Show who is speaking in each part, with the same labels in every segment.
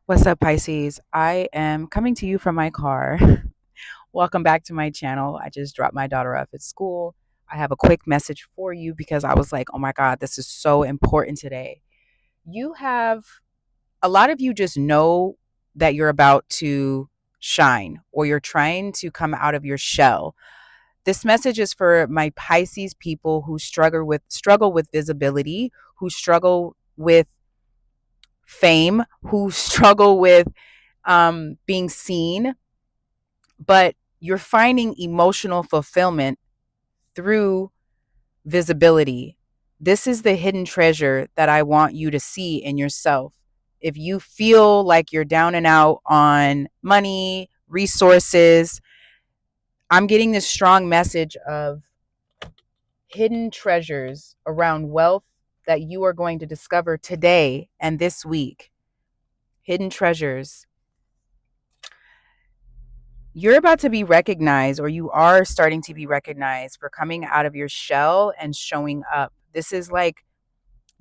Speaker 1: What's up, Pisces? I am coming to you from my car. Welcome back to my channel. I just dropped my daughter off at school. I have a quick message for you because I was like, oh my God, this is so important today. You have a lot of you just know that you're about to shine or you're trying to come out of your shell. This message is for my Pisces people who struggle with visibility, who struggle with fame, who struggle with being seen, but you're finding emotional fulfillment through visibility. This is the hidden treasure that I want you to see in yourself. If you feel like you're down and out on money, resources, I'm getting this strong message of hidden treasures around wealth that you are going to discover today and this week. Hidden treasures. You're about to be recognized, or you are starting to be recognized for coming out of your shell and showing up. This is like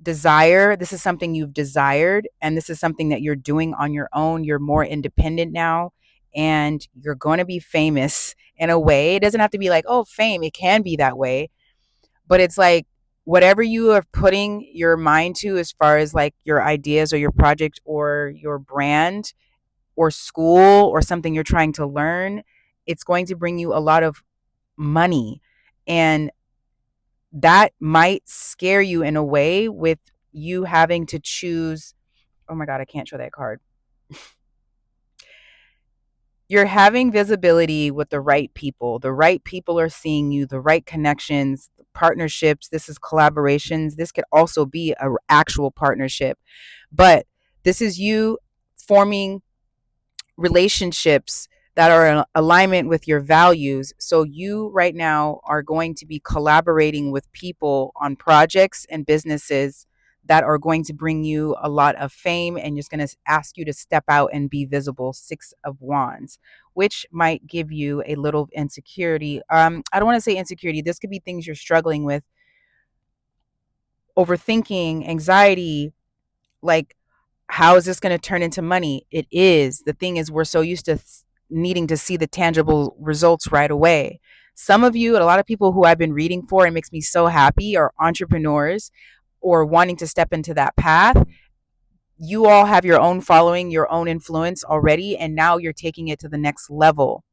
Speaker 1: desire. This is something you've desired, and this is something that you're doing on your own. You're more independent now, and you're going to be famous in a way. It doesn't have to be like, oh, fame. It can be that way, but it's like whatever you are putting your mind to as far as like your ideas or your project or your brand or school or something you're trying to learn, it's going to bring you a lot of money. And that might scare you in a way with you having to choose. Oh my God, I can't show that card. You're having visibility with the right people. The right people are seeing you, the right connections, partnerships. This is collaborations. This could also be an actual partnership. But this is you forming relationships that are in alignment with your values. So you right now are going to be collaborating with people on projects and businesses that are going to bring you a lot of fame and just going to ask you to step out and be visible. Six of Wands, which might give you a little insecurity. I don't want to say insecurity. This could be things you're struggling with, overthinking, anxiety, like how is this going to turn into money? It is. The thing is, we're so used to needing to see the tangible results right away. Some of you, and a lot of people who I've been reading for, and makes me so happy, are entrepreneurs or wanting to step into that path. You all have your own following, your own influence already, and now you're taking it to the next level.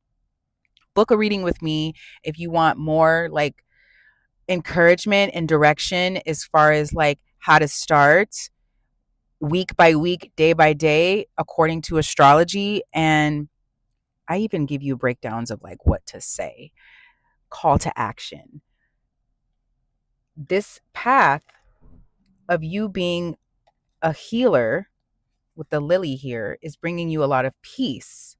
Speaker 1: Book a reading with me if you want more like encouragement and direction as far as like how to start week by week, day by day, according to astrology. And I even give you breakdowns of like what to say, call to action. This path of you being a healer with the lily here is bringing you a lot of peace.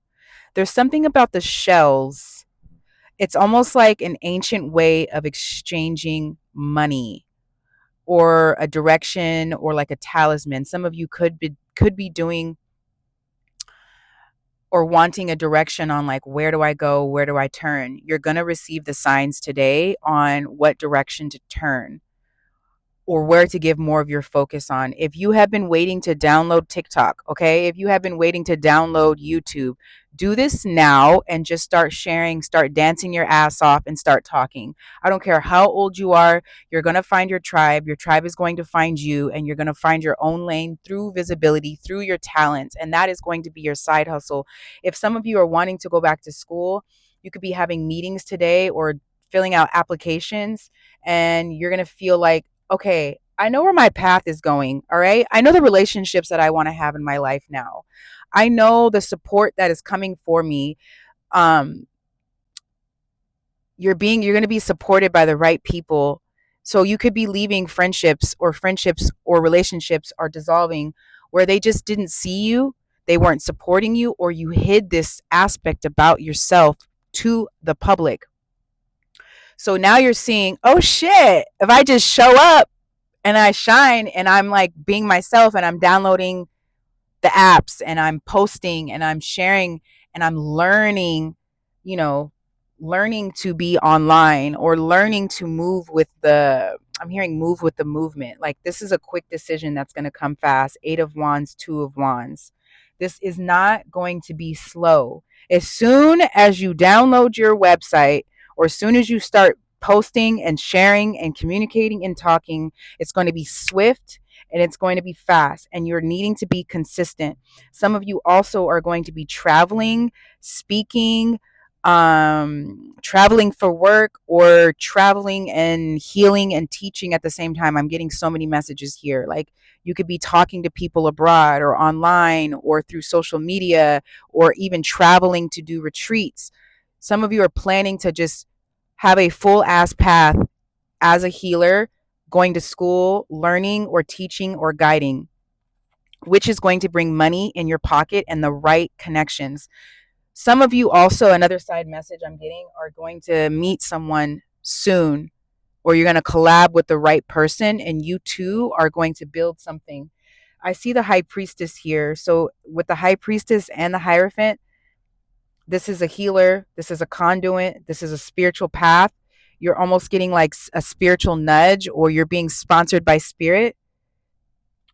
Speaker 1: There's something about the shells. It's almost like an ancient way of exchanging money or a direction or like a talisman. Some of you could be doing or wanting a direction on like where do I go, where do I turn. You're going to receive the signs today on what direction to turn or where to give more of your focus on. If you have been waiting to download TikTok, okay, if you have been waiting to download YouTube, do this now and just start sharing, start dancing your ass off and start talking. I don't care how old you are, you're going to find your tribe. Your tribe is going to find you, and you're going to find your own lane through visibility, through your talents, and that is going to be your side hustle. If some of you are wanting to go back to school, you could be having meetings today or filling out applications, and you're going to feel like, okay, I know where my path is going. All right. I know the relationships that I want to have in my life now. I know the support that is coming for me. Um, you're going to be supported by the right people. So you could be leaving friendships or relationships are dissolving where they just didn't see you. They weren't supporting you, or you hid this aspect about yourself to the public. So now you're seeing, oh shit, if I just show up and I shine and I'm like being myself and I'm downloading the apps and I'm posting and I'm sharing and I'm learning, you know, learning to be online or learning to move with the, I'm hearing move with the movement. Like this is a quick decision that's going to come fast. 8 of Wands, 2 of Wands. This is not going to be slow. As soon as you download your website, or as soon as you start posting and sharing and communicating and talking, it's going to be swift and it's going to be fast, and you're needing to be consistent. Some of you also are going to be traveling, speaking, traveling for work, or traveling and healing and teaching at the same time. I'm getting so many messages here. Like, you could be talking to people abroad or online or through social media, or even traveling to do retreats. Some of you are planning to just have a full ass path as a healer, going to school, learning or teaching or guiding, which is going to bring money in your pocket and the right connections. Some of you also, another side message I'm getting, are going to meet someone soon, or you're going to collab with the right person, and you two are going to build something. I see the high priestess here. So with the high priestess and the hierophant, this is a healer, this is a conduit, this is a spiritual path. You're almost getting like a spiritual nudge, or you're being sponsored by spirit,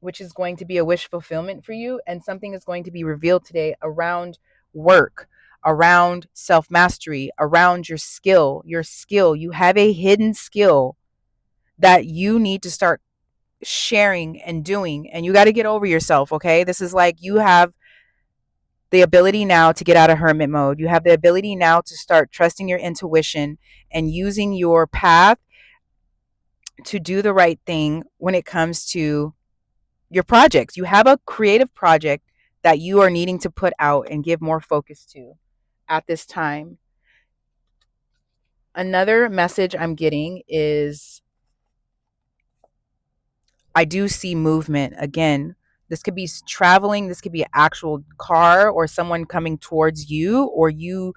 Speaker 1: which is going to be a wish fulfillment for you. And something is going to be revealed today around work, around self mastery, around your skill. Your skill, you have a hidden skill that you need to start sharing and doing, and you got to get over yourself. Okay, this is like, you have the ability now to get out of hermit mode. You have the ability now to start trusting your intuition and using your path to do the right thing when it comes to your projects. You have a creative project that you are needing to put out and give more focus to at this time. Another message I'm getting is, I do see movement again. This could be traveling, this could be an actual car, or someone coming towards you, or you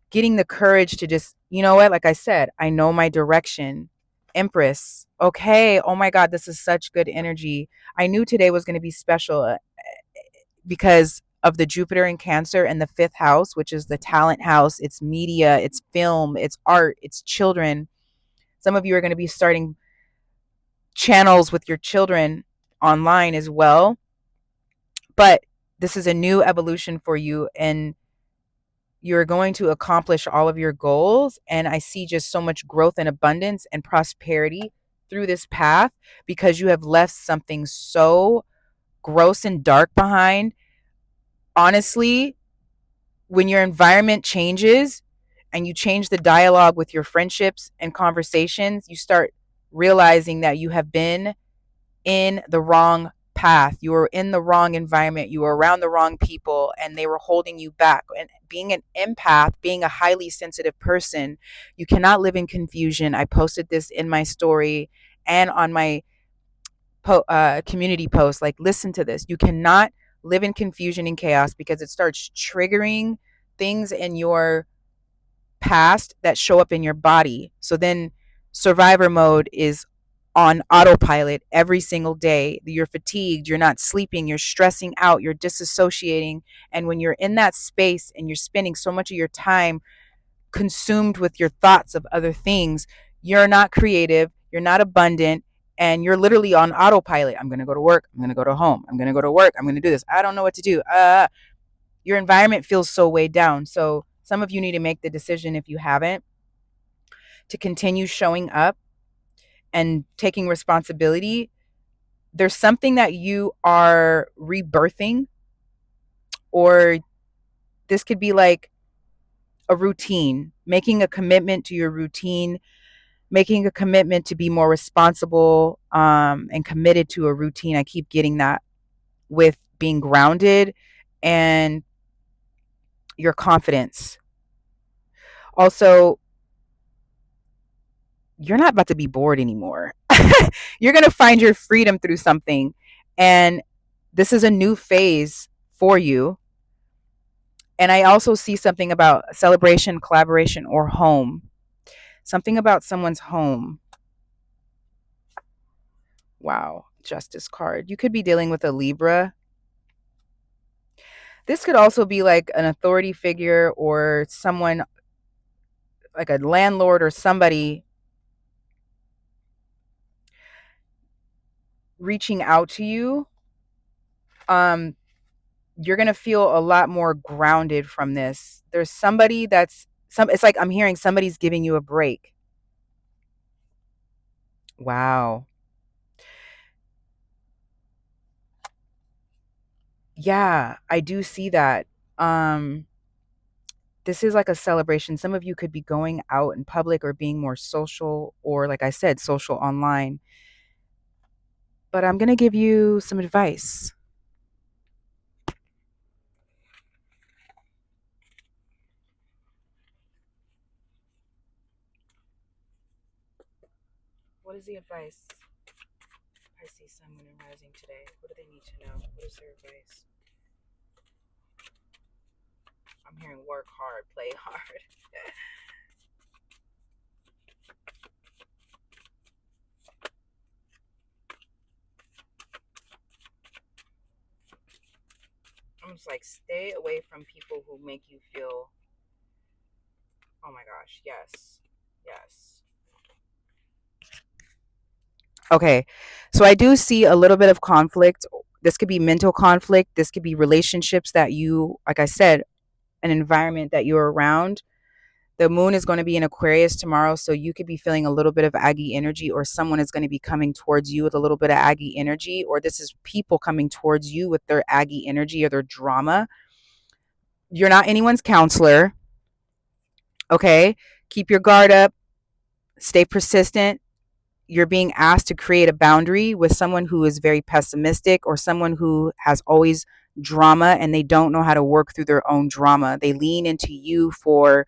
Speaker 1: getting the courage to just, you know what, like I said, I know my direction. Empress. Okay. Oh my God, this is such good energy. I knew today was going to be special, because of the Jupiter in Cancer and the fifth house, which is the talent house. It's media, it's film, it's art, it's children. Some of you are going to be starting channels with your children online as well. But this is a new evolution for you, and you're going to accomplish all of your goals. And I see just so much growth and abundance and prosperity through this path, because you have left something so gross and dark behind. Honestly, when your environment changes and you change the dialogue with your friendships and conversations, you start realizing that you have been in the wrong path. You were in the wrong environment. You were around the wrong people, and they were holding you back. And being an empath, being a highly sensitive person, you cannot live in confusion. I posted this in my story and on my community post. Like, listen to this. You cannot live in confusion and chaos, because it starts triggering things in your past that show up in your body. So then survivor mode is on autopilot every single day. You're fatigued, you're not sleeping, you're stressing out, you're disassociating. And when you're in that space and you're spending so much of your time consumed with your thoughts of other things, you're not creative, you're not abundant, and you're literally on autopilot. I'm going to go to work, I'm going to go to home, I'm going to go to work, I'm going to do this, I don't know what to do. Your environment feels so weighed down. So some of you need to make the decision, if you haven't, to continue showing up and taking responsibility. There's something that you are rebirthing, or this could be like a routine, making a commitment to your routine, making a commitment to be more responsible, and committed to a routine. I keep getting that with being grounded and your confidence. Also, you're not about to be bored anymore. You're going to find your freedom through something. And this is a new phase for you. And I also see something about celebration, collaboration, or home. Something about someone's home. Wow. Justice card. You could be dealing with a Libra. This could also be like an authority figure, or someone like a landlord or somebody reaching out to you, you're going to feel a lot more grounded from this. There's somebody that's it's like I'm hearing somebody's giving you a break. Wow. Yeah, I do see that. Um this is like a celebration. Some of you could be going out in public or being more social, or like I said, social online. But I'm going to give you some advice. What is the advice? Pisces, Sun, Moon, and Rising today. What do they need to know? What is their advice? I'm hearing work hard, play hard. I'm just like, stay away from people who make you feel, oh my gosh, yes, yes. Okay, so I do see a little bit of conflict. This could be mental conflict. This could be relationships that you, like I said, an environment that you're around. The moon is going to be in Aquarius tomorrow, so you could be feeling a little bit of Aggie energy, or someone is going to be coming towards you with a little bit of Aggie energy, or this is people coming towards you with their Aggie energy or their drama. You're not anyone's counselor, okay? Keep your guard up, stay persistent. You're being asked to create a boundary with someone who is very pessimistic, or someone who has always drama and they don't know how to work through their own drama. They lean into you for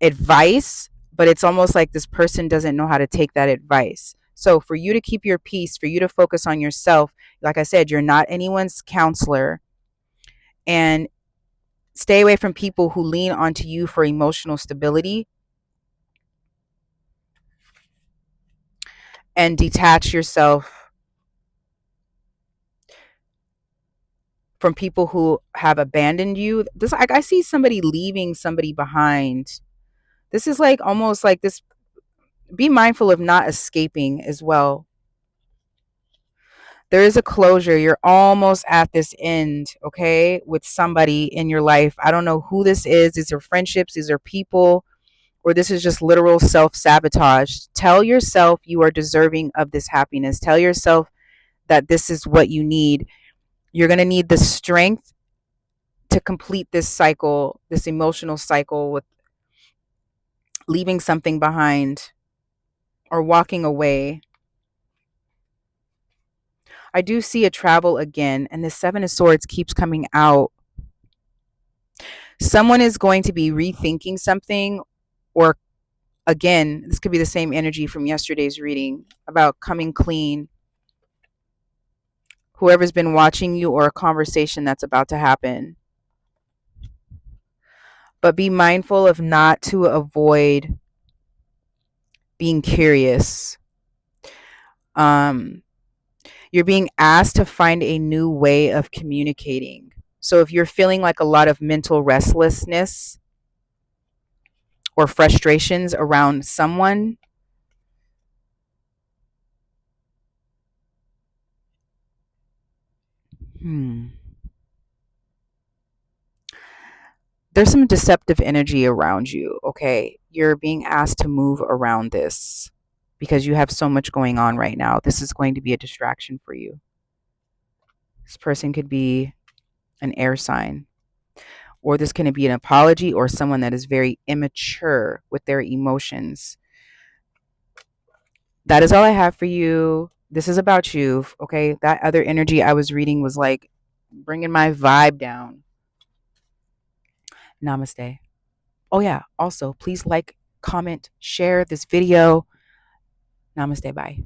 Speaker 1: advice, but it's almost like this person doesn't know how to take that advice. So for you to keep your peace, for you to focus on yourself, like I said, you're not anyone's counselor, and stay away from people who lean onto you for emotional stability, and detach yourself from people who have abandoned you. This, I see somebody leaving somebody behind. This is like almost like this. Be mindful of not escaping as well. There is a closure. You're almost at this end, okay, with somebody in your life. I don't know who this is. These are friendships, these are people, or this is just literal self sabotage. Tell yourself you are deserving of this happiness. Tell yourself that this is what you need. You're going to need the strength to complete this cycle, this emotional cycle with leaving something behind or walking away. I do see a travel again, and the Seven of Swords keeps coming out. Someone is going to be rethinking something, or again, this could be the same energy from yesterday's reading about coming clean. Whoever's been watching you, or a conversation that's about to happen. But be mindful of not to avoid being curious. You're being asked to find a new way of communicating. So if you're feeling like a lot of mental restlessness or frustrations around someone, there's some deceptive energy around you, okay? You're being asked to move around this because you have so much going on right now. This is going to be a distraction for you. This person could be an air sign, or this can be an apology, or someone that is very immature with their emotions. That is all I have for you. This is about you, okay? That other energy I was reading was like bringing my vibe down. Namaste. Oh, yeah. Also, please like, comment, share this video. Namaste. Bye.